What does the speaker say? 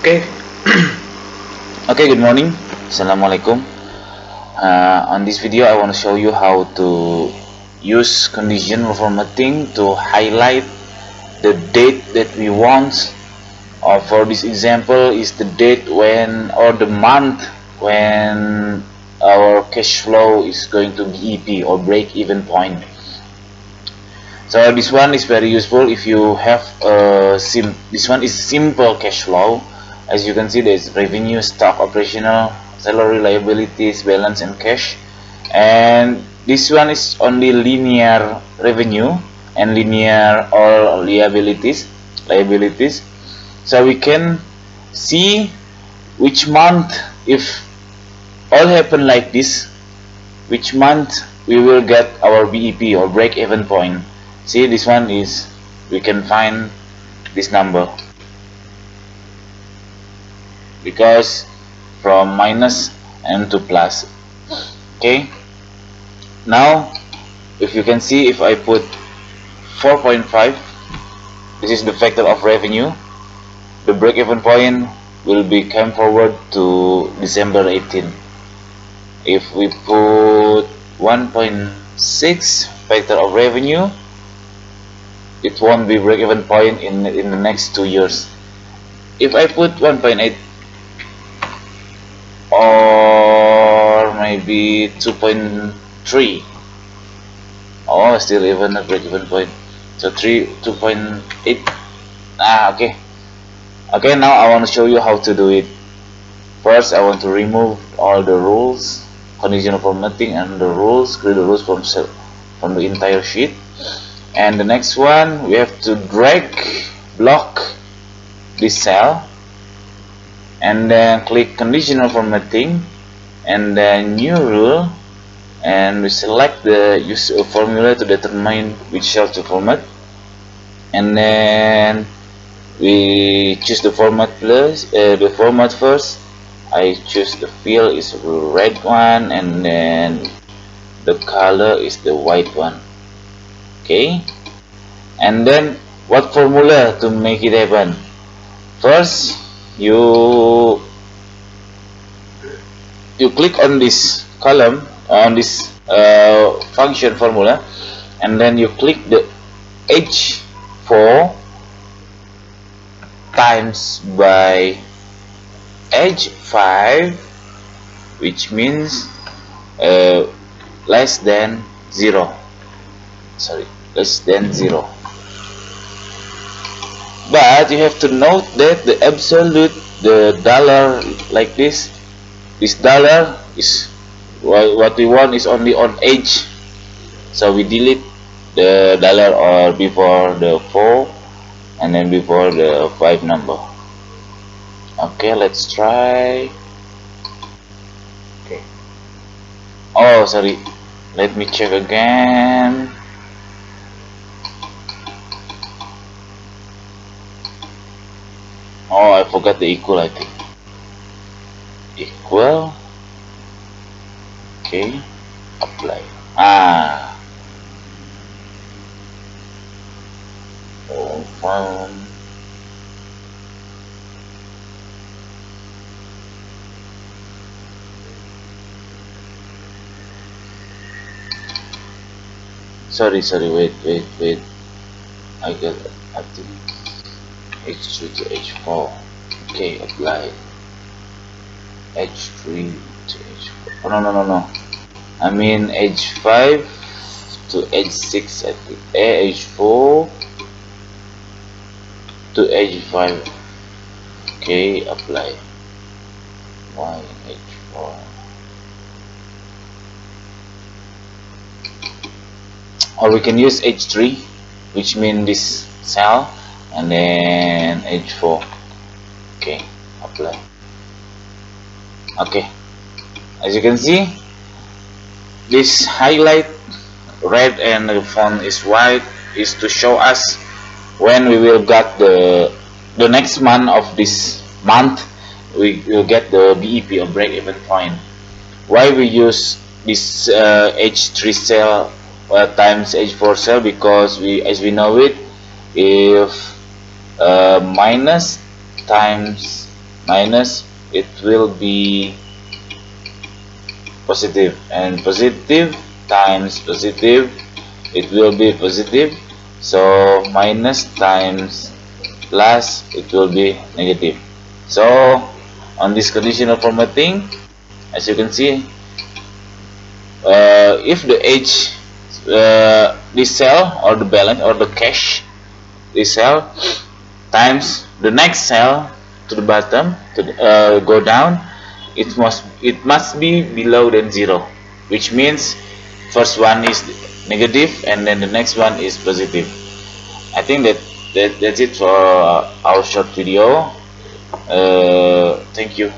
Okay. Okay, good morning. Assalamualaikum. On this video, I want to show you how to use conditional formatting to highlight the date that we want. For this example, is the date when, or the month when our cash flow is going to BEP or break even point. So this one is very useful if you have this one is simple cash flow. As you can see, there's revenue, stock, operational, salary, liabilities, balance, and cash. And this one is only linear revenue and linear or liabilities. So we can see which month, if all happen like this, which month we will get our BEP or break even point. See, this one is, we can find this number because from minus and to plus. Okay, now if you can see, if I put 4.5, this is the factor of revenue, the break-even point will be come forward to December 18. If we put 1.6 factor of revenue, it won't be break-even point in the next 2 years. If I put 1.8 or maybe 2.3, oh, still even a break-even point. So 2.8. Okay, now I want to show you how to do it. First, I want to remove all the rules, conditional formatting, and the rules, create the rules from the entire sheet. And the next one, we have to block this cell, and then click conditional formatting, and then new rule, and we select the use of formula to determine which cell to format, and then we choose the format first. I choose the field is red one, and then the color is the white one. Okay, and then what formula to make it happen? First, you click on this column, on this function formula, and then you click the H4 times by H5, which means less than 0. Less than 0. But you have to note that the absolute, the dollar like this dollar is what we want is only on H. So we delete the dollar or before the 4 and then before the 5 number. Okay, let's try. Okay. Oh, sorry. Let me check again. Oh, I forgot the equal, I think. Equal. Okay. Apply. Found. Sorry, wait. I got up to H2 to H4. Okay, apply. H3 to H4. Oh, no. I mean H5 to H6, I think. H4 to H5. Okay, apply. Why H4? Or we can use H3, which means this cell, and then H4. Okay, apply. Okay, as you can see, this highlight red and the font is white is to show us when we will get the next month of this month, we will get the BEP or break even point. Why we use this H3 cell times H4 cell? Because as we know it, if minus times minus, it will be positive, and positive times positive, it will be positive. So minus times plus, it will be negative. So on this conditional formatting, as you can see, if the age, this cell or the balance or the cash, this cell times the next cell to the bottom, to the, go down, it must be below than 0, which means first one is negative and then the next one is positive. I think that's it for our short video. Thank you.